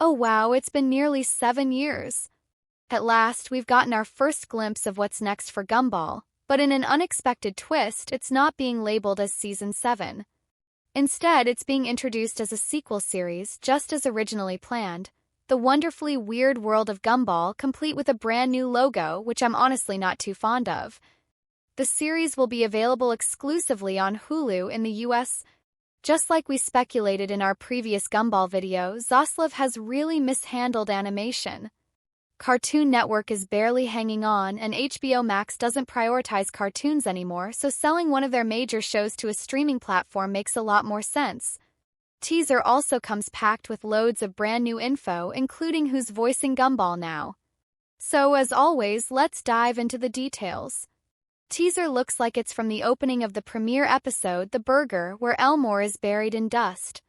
Oh wow, it's been nearly 7 years. At last, we've gotten our first glimpse of what's next for Gumball, but in an unexpected twist, it's not being labeled as Season 7. Instead, it's being introduced as a sequel series, just as originally planned. The wonderfully weird world of Gumball, complete with a brand new logo, which I'm honestly not too fond of. The series will be available exclusively on Hulu in the US. Just like we speculated in our previous Gumball video, Zaslav has really mishandled animation. Cartoon Network is barely hanging on, and HBO Max doesn't prioritize cartoons anymore, so selling one of their major shows to a streaming platform makes a lot more sense. Teaser also comes packed with loads of brand new info, including who's voicing Gumball now. So, as always, let's dive into the details. Teaser looks like it's from the opening of the premiere episode, The Burger, where Elmore is buried in dust.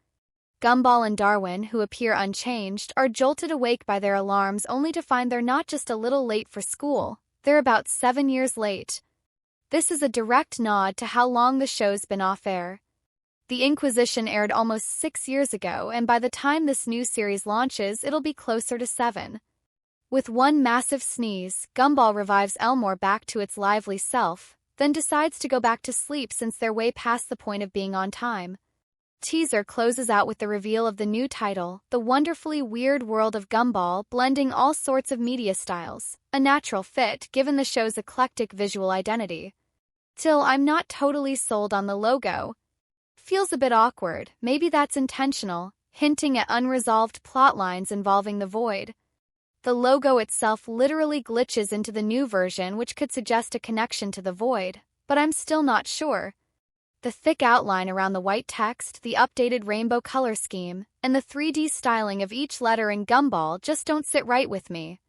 Gumball and Darwin, who appear unchanged, are jolted awake by their alarms only to find they're not just a little late for school, they're about 7 years late. This is a direct nod to how long the show's been off-air. The Inquisition aired almost 6 years ago, and by the time this new series launches, it'll be closer to 7. With one massive sneeze, Gumball revives Elmore back to its lively self, then decides to go back to sleep since they're way past the point of being on time. Teaser closes out with the reveal of the new title, The Wonderfully Weird World of Gumball, blending all sorts of media styles, a natural fit given the show's eclectic visual identity. Still, I'm not totally sold on the logo. Feels a bit awkward, maybe that's intentional, hinting at unresolved plot lines involving the Void. The logo itself literally glitches into the new version, which could suggest a connection to the Void, but I'm still not sure. The thick outline around the white text, the updated rainbow color scheme, and the 3D styling of each letter in Gumball just don't sit right with me.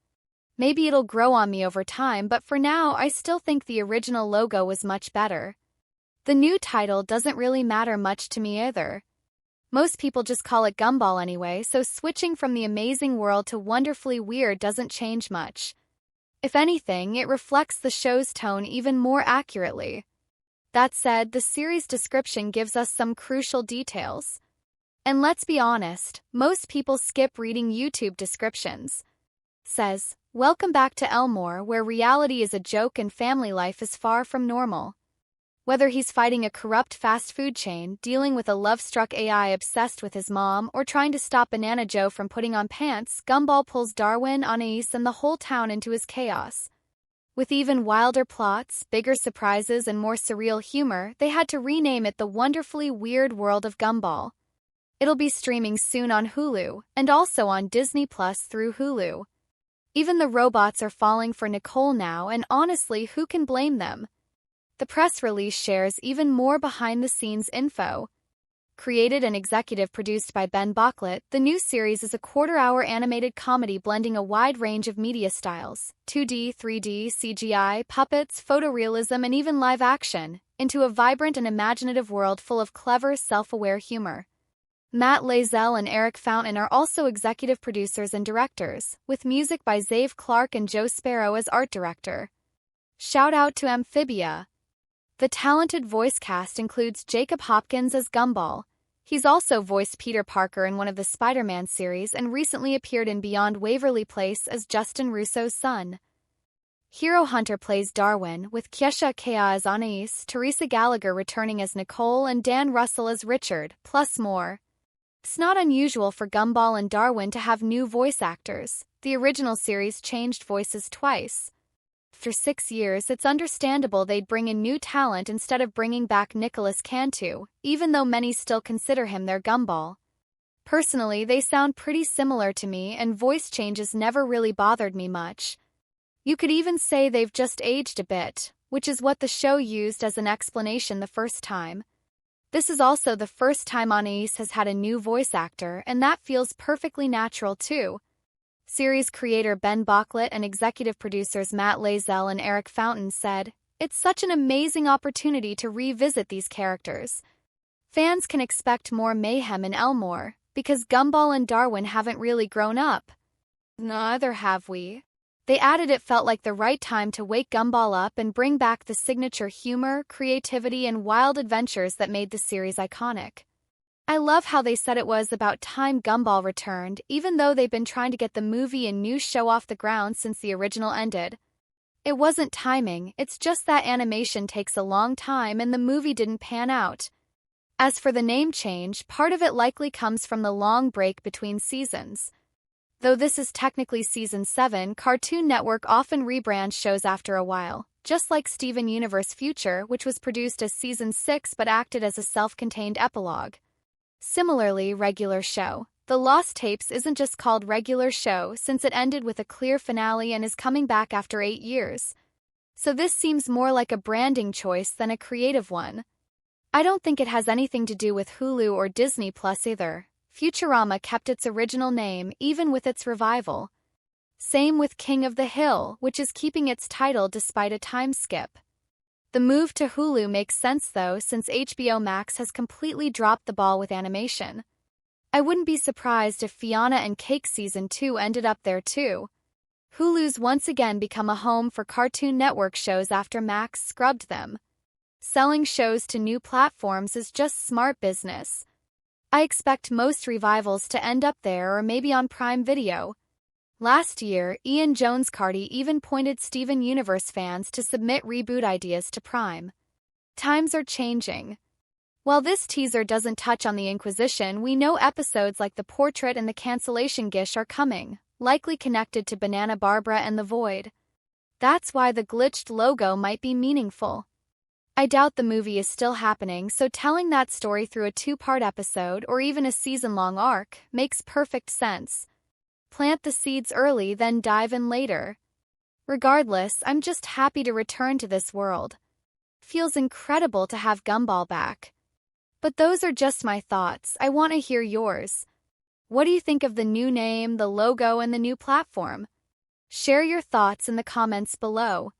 Maybe it'll grow on me over time, but for now, I still think the original logo was much better. The new title doesn't really matter much to me either. Most people just call it Gumball anyway, so switching from the amazing world to wonderfully weird doesn't change much. If anything, it reflects the show's tone even more accurately. That said, the series description gives us some crucial details. And let's be honest, most people skip reading YouTube descriptions. Says, "Welcome back to Elmore, where reality is a joke and family life is far from normal." Whether he's fighting a corrupt fast food chain, dealing with a love-struck AI obsessed with his mom, or trying to stop Banana Joe from putting on pants, Gumball pulls Darwin, Anais, and the whole town into his chaos. With even wilder plots, bigger surprises, and more surreal humor, they had to rename it The Wonderfully Weird World of Gumball. It'll be streaming soon on Hulu, and also on Disney Plus through Hulu. Even the robots are falling for Nicole now, and honestly, who can blame them? The press release shares even more behind-the-scenes info. Created and executive produced by Ben Bocklett, the new series is a quarter-hour animated comedy blending a wide range of media styles, 2D, 3D, CGI, puppets, photorealism, and even live action, into a vibrant and imaginative world full of clever, self-aware humor. Matt Lazell and Eric Fountain are also executive producers and directors, with music by Zave Clark and Joe Sparrow as art director. Shout out to Amphibia. The talented voice cast includes Jacob Hopkins as Gumball. He's also voiced Peter Parker in one of the Spider-Man series and recently appeared in Beyond Waverly Place as Justin Russo's son. Hero Hunter plays Darwin, with Kesha Kea as Anais, Teresa Gallagher returning as Nicole, and Dan Russell as Richard, plus more. It's not unusual for Gumball and Darwin to have new voice actors. The original series changed voices twice. After 6 years, it's understandable they'd bring in new talent instead of bringing back Nicholas Cantu, even though many still consider him their Gumball. Personally, they sound pretty similar to me, and voice changes never really bothered me much. You could even say they've just aged a bit, which is what the show used as an explanation the first time. This is also the first time Anais has had a new voice actor, and that feels perfectly natural too. Series creator Ben Bocklett and executive producers Matt Lazell and Eric Fountain said, "It's such an amazing opportunity to revisit these characters. Fans can expect more mayhem in Elmore, because Gumball and Darwin haven't really grown up. Neither have we." They added it felt like the right time to wake Gumball up and bring back the signature humor, creativity, and wild adventures that made the series iconic. I love how they said it was about time Gumball returned, even though they've been trying to get the movie and new show off the ground since the original ended. It wasn't timing, it's just that animation takes a long time and the movie didn't pan out. As for the name change, part of it likely comes from the long break between seasons. Though this is technically season 7, Cartoon Network often rebrands shows after a while, just like Steven Universe Future, which was produced as season 6 but acted as a self-contained epilogue. Similarly, Regular Show. The Lost Tapes isn't just called Regular Show since it ended with a clear finale and is coming back after 8 years. So this seems more like a branding choice than a creative one. I don't think it has anything to do with Hulu or Disney Plus either. Futurama kept its original name even with its revival. Same with King of the Hill, which is keeping its title despite a time skip. The move to Hulu makes sense though, since HBO Max has completely dropped the ball with animation. I wouldn't be surprised if Fiona and Cake Season 2 ended up there too. Hulu's once again become a home for Cartoon Network shows after Max scrubbed them. Selling shows to new platforms is just smart business. I expect most revivals to end up there or maybe on Prime Video. Last year, Ian Jones-Carty even pointed Steven Universe fans to submit reboot ideas to Prime. Times are changing. While this teaser doesn't touch on the Inquisition, we know episodes like The Portrait and The Cancellation Gish are coming, likely connected to Banana Barbara and The Void. That's why the glitched logo might be meaningful. I doubt the movie is still happening, so telling that story through a 2-part episode or even a season-long arc makes perfect sense. Plant the seeds early, then dive in later. Regardless, I'm just happy to return to this world. Feels incredible to have Gumball back. But those are just my thoughts. I want to hear yours. What do you think of the new name, the logo, and the new platform? Share your thoughts in the comments below.